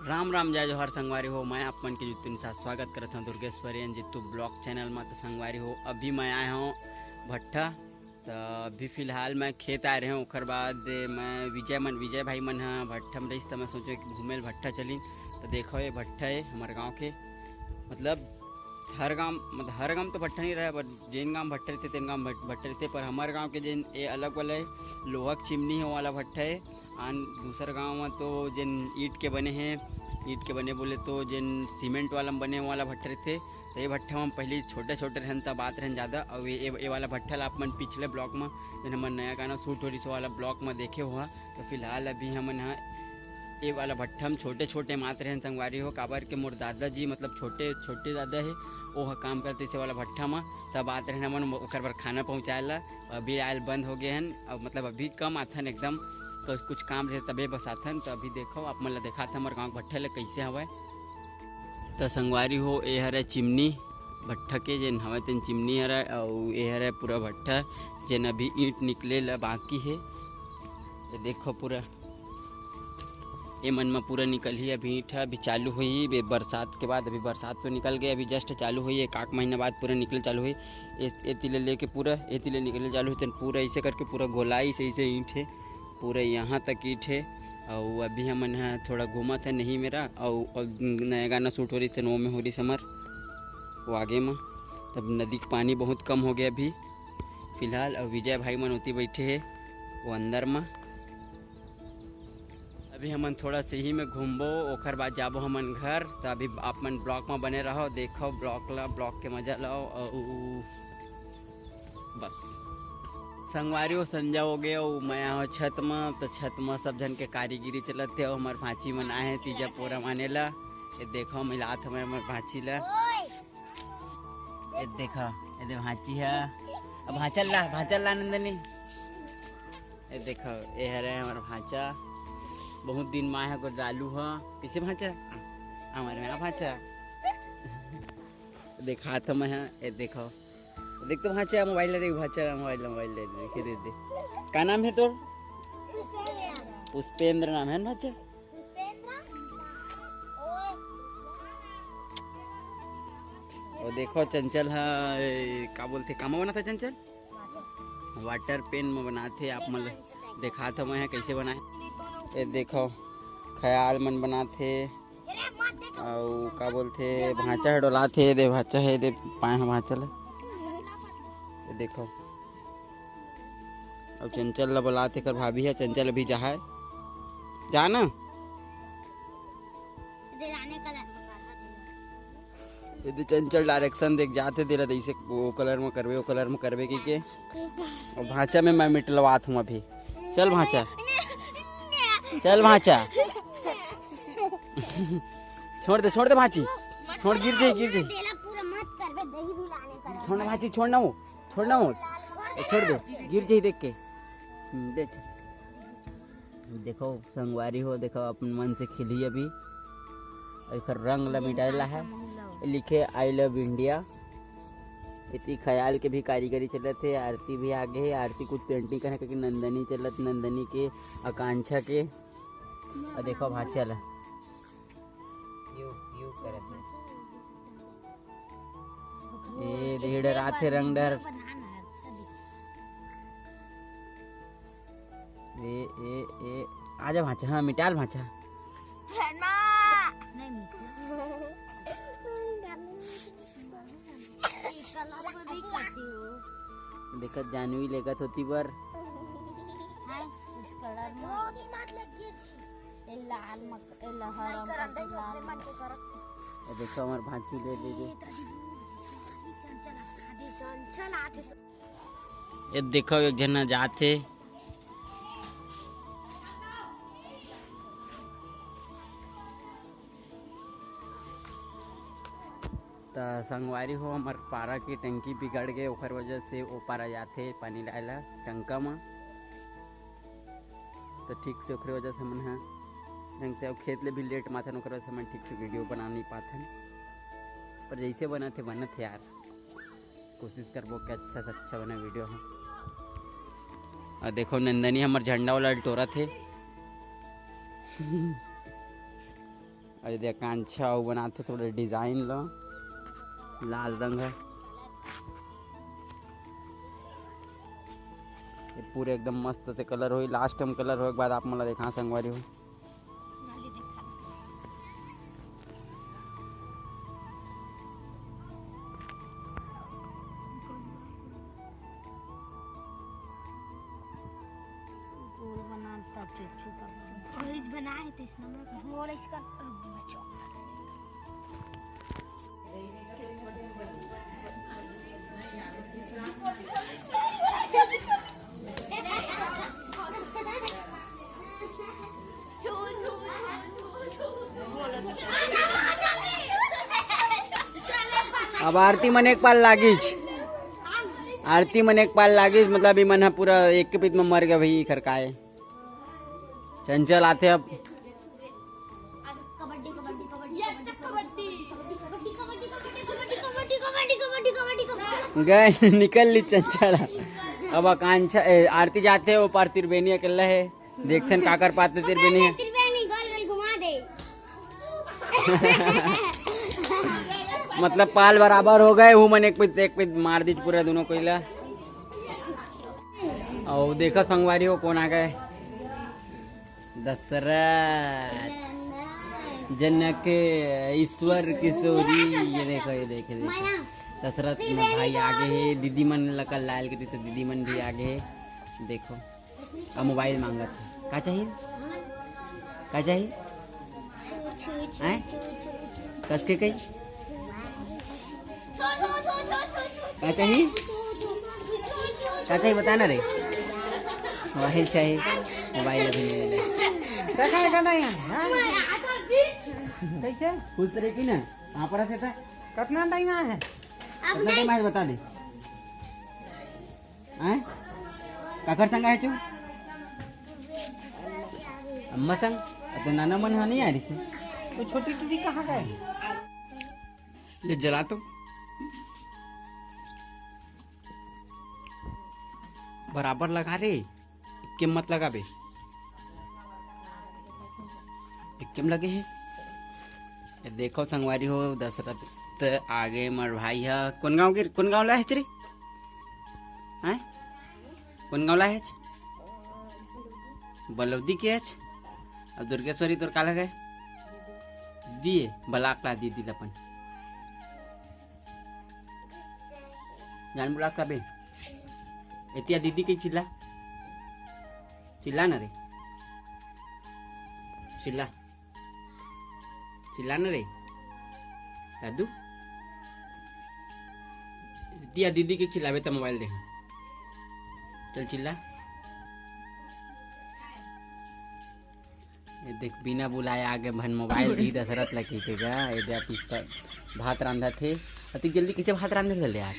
राम राम जय जोहर संगवारी हो। मैं आप मन के जुतुन साथ स्वागत करता हूँ दुर्गेश्वरी जितु ब्लॉग चैनल में। तो संगवारी हो अभी मैं आया हूँ भट्टा। तो अभी फ़िलहाल मैं खेत आ रहे हूँ। उखर बाद मैं विजय भाई मन हाँ भट्टा में रहीस। तो मैं सोचो कि घूमे भट्टा चली। तो देखो ये भट्टा है हमारे गाँव के, मतलब हर गांव तो भट्टा नहीं रहा, बट जिन गांव भट्टा रहते तेन गांव भट्टा रहते। पर हमारे गांव के जिन ये अलग वाला है, लोहा की चिमनी है वाला भट्टा है। आन दूसर गांव में तो जिन ईंट के बने बोले तो जिन सीमेंट वाला बने वाला भट्टा रहते। तो ये भट्टा में पहले छोटे छोटे रहन तब बात रहन ज़्यादा। और ये वाला भट्टा ला अपन पिछले ब्लॉक में जन हमारे नया गाना शूट हो रही वाला ब्लॉक में देखे हुआ। तो फिलहाल अभी हम यहाँ ये वाला भट्टा में छोटे छोटे मात रहन संगवारी हो। काबर के मोर दादाजी मतलब छोटे दादा है वो काम करते से वाला भट्टा में। तब आत रहन मन ओकर बर खाना पहुँचाएला। अभी आयल बंद हो गए हैं, अब मतलब अभी कम आथन एकदम। तो कुछ काम रहे तबे बस आथन। तो अभी देखो आप मन ला देखा था हमारे गाँव भट्टा ले कैसे हवा। तो संगवारी हो ये हरे चिमनी भट्टा के जेन हवा तेन चिमनी हरा। और ये हरे पूरा भट्टा जेन अभी ईंट निकले ला बाकी है। ये देखो पूरा ये मन में पूरा निकल ही। अभी ईंट अभी चालू हुई बरसात के बाद। अभी बरसात पे निकल गए, अभी जस्ट चालू हुई। एक आध महीना बाद पूरा निकल चालू हुई। ये तिले लेके पूरा ये तिले निकलने चालू हुई। पूरा ऐसे करके पूरा गोलाई से ऐसे ईंट है, पूरा यहाँ तक ईंट है। और अभी हम यहाँ थोड़ा घूमा था नहीं मेरा। और नया गाना शूट हो रही थे, नो में हो रही समर वो आगे में। तब नदी का पानी बहुत कम हो गया अभी फ़िलहाल। और विजय भाई मन होती बैठे है वो अंदर में। अभी हमन थोड़ा सही में घूमबो, ओकर बाद जाबो हमन घर। तो अभी आप मन ब्लॉक में बने रहो, देखो ब्लॉक के मजा लो। बस संगवारी हो संजा हो गए। और मैं आया छत में। तो छत में सब जन के कारीगिरी चलत थे। हमारे भांची मन आए हैं तीजा पूरा माने ला। ये देखो मिलात हमें हमारे भांची ला। ये देखो ये भांची है। अब भांचल ला नंदनी। ये देखो ये हरे हमारा भांचा, बहुत दिन में आया को डालू है। किसे भांचा हमारे यहाँ भांचा देखा था मैं। ये देखो देख तो भांचा मोबाइल देख भांचा मोबाइल देखे दे। क्या नाम है तोर? पुष्पेंद्र नाम है ना भांचा। और देखो चंचल है क्या बोलते काम बना था चंचल? वाटर पेन में बनाते आप मतलब देखा था मैं कैसे बनाए। ये देखो ख्याल मन बनाते और क्या बोलते भांचा है डोलाते। दे भांचा है दे पाए हैं भांचल। ये देखो अब चंचल ला बुलाते कर भाभी है। चंचल अभी जाना ये चंचल डायरेक्शन देख जाते दे रहा इसे वो कलर में करवे की और भांचा में मैं मिटलवात हूँ अभी। चल भांचा छोड़ दे भांची, छोड़ गिर जाए छोड़ना भांची छोड़ना हो छोड़ दे गिर जाए देख के। देखो संगवारी हो देखो अपन मन से खिली अभी। रंग ला मिटाला है, लिखे आई लव इंडिया। इतनी ख्याल के भी कारीगरी चलत है। आरती भी आगे है, आरती कुछ पेंटिंग करे क्योंकि नंदनी चलत, नंदनी के आकांक्षा के। और देखो भांचा ला यू करत है ये डेढ़ रात है रंग डर। ए आजा भांचा। हाँ मिटाल भांचा। देखत जानवी लेगत होती बर देखो हमारे भांची ले ये देखो एक जना जाते। तो संगवारी हो हमार पारा की टंकी बिगड़ गए, ओकर वजह से वो पारा जाते पानी डाला टंका में। तो ठीक से ओकर वजह से मन ढंग से खेत ले भी लेट माथन, ओकर वजह से मन ठीक से वीडियो बना नहीं पाथन। पर जैसे बना थे यार, कोशिश करबो कि अच्छा से अच्छा बना वीडियो है। और देखो नंदनी हमार झंडा वाला टोरा थे। और देख कांछा वो बनाते थोड़े डिजाइन लो लाल रंग है ये पूरे एकदम मस्त से कलर हो लास्ट टाइम कलर हो एक बाद आप मला देखा संगवारी हो बनाए थे इसका अब आरती मन एक पाल लागीच मतलब ई मन पूरा एक के पीत में मर गया भाई खरकाए चंचल आते अब गए निकल ली चंचल अब आकांक्षा आरती जाते वो पार त्रिवेणी अकेला है देखते का कर पाते त्रिवेणी है मतलब पाल बराबर हो गए हूँ मन एक पित मार दी पूरा दोनों को ला और देखो संगवारी हो कौन आ गए दशरथ जनक ईश्वर किशोरी ये देखो दशरथ में भाई आगे है दीदी मन लकल लाल के तो दीदी मन भी आगे है देखो अब मोबाइल मांगा था क्या चाहिए कस के कही क्या चाहिए बताना रे मोबाइल चाहिए मोबाइल अभी कैसे खुश रहे की ना वहाँ पर रहते थे कितना टाइम है कितना टाइम आज बता दे काकर संग आए चू अम्मा संग तो नाना मन नहीं आ रही से तो छोटी टूटी कहाँ गए ले जला तो बराबर लगा रे एक मत लगा बे एक लगे है देखो संगवारी हो दशरथ आगे मर भाई है कौन गाँव ला है रे हैं कौन गाँव ला है बलवदी के अब दुर्गेश्वरी तोर काला गए दिए बलाक ला दी अपन जान बुला का बे एतिया दीदी के चिल्ला ना रे चिल्ला ना रे दादू दिया दीदी के चिल्लावे तो मोबाइल दे चल चिल्ला ये देख बिना बुलाए आगे भन मोबाइल दी दशरथ लगी के गा ये दे पिस्ता भात रांधा थे अति जल्दी किसे भात रांधे ले यार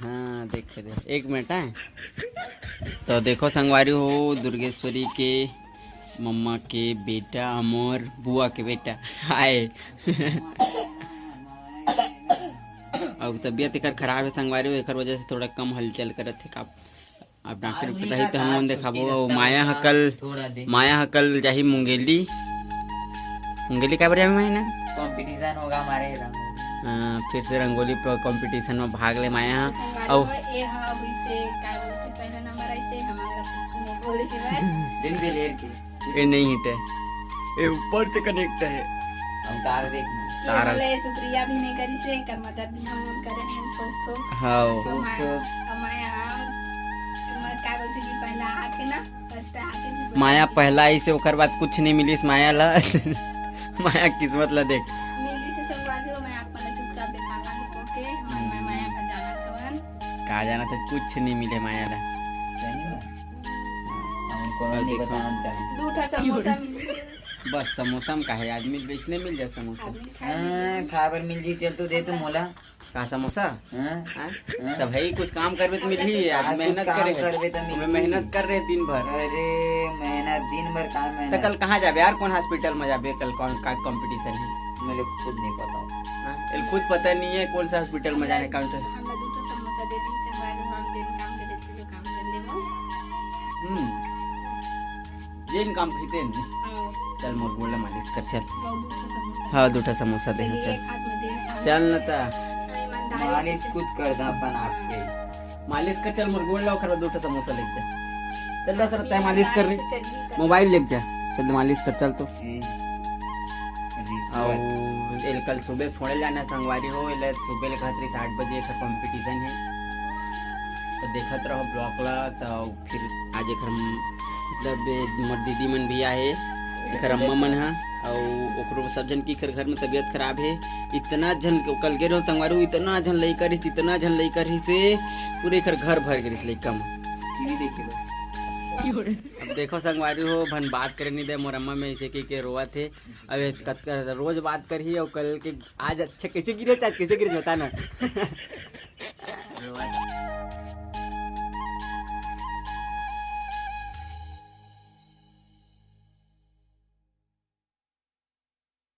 हाँ देखे दे एक मिनट है तो देखो संगवारी हो दुर्गेश्वरी के मम्मा के बेटा अमर बुआ के बेटा आए अब तबीयत एक खराब है संगवारी एक वजह से थोड़ा कम हलचल करत थे अब डॉक्टर रही तो हम देखाबो माया हकल जाही मुंगेली क्या बजे महीना कंपटीशन होगा हमारे फिर से रंगोली कंपटीशन में भाग ले माया और ये नहीं हिट है ये ऊपर से कनेक्ट है हम तार देख तारा शुक्रिया भी नहीं करी से कर मदद भी हम करे हैं तो पहला आके ना फर्स्ट आके माया पहला ऐसे ओकर बाद कुछ नहीं मिली माया ला माया किस्मत ला देख मिली से संगवारी हो मैं आपन चुपचाप देखागा को के मैं माया पर जाना था कहा जाना था कुछ नहीं मिले माया ला सही में हमको नहीं बताना चाहिए दूठा समोसा बस समोसा में काहे आदमी बेचने मिल जाए समोसा खाबर मिल जी चल तो दे तो मोला का समोसा तब भाई कुछ काम करवे तो मिली आज मेहनत करे तो मेहनत कर रहे दिन भर अरे मेहनत दिन भर काम तो कल कहाँ जाबे यार कौन हॉस्पिटल में जाबे कल कौन का कंपटीशन है मेरे खुद नहीं पता हाँ, खुद पता नहीं है कौन सा हॉस्पिटल में जाने काउंटर। हमरा दूटा समोसा दे दी संगवारी हो हम दिन काम करे थे जो काम कर ले हो जेन काम खीते नहीं। और चल मोर बोला मालिश कर चल। दूटा समोसा हाँ दूठा समोसा दे चलिए, चल एक हाथ में दे चल न ता ईमानदारी मालिश खुद कर दा अपन आपके मालिश कर चल मोर बोल ला ओकर बाद दूठा समोसा लेके जा। चल दस रत्ता मालिश कर रही चलिए कर मोबाइल लेके जा। चल मालिश कर चल तो। रिश्वत और एल कल सुबह छोड़े जाना संगवारी हो एल सुबह ले खातिर 8 बजे एक कंपटीशन है तो देखत रहो ब्लॉक ला तो फिर आज एक मतलब मोर दीदी मन भी आए एक अम्मा मन है और ओकरो सब जन की घर में तबीयत खराब है। इतना जन कल गे रहो संगवारी इतना जन लई करिस इतना जन लई करिस से पूरे घर भर गिरिस लइका में। टीवी देखिए अब देखो संगवारी हो भन बात करे नहीं दे मोर अम्मा में ऐसे के रोआ थे। अब रोज बात करी और कल के आज अच्छा कैसे गिरे आज कैसे गिरे बता ना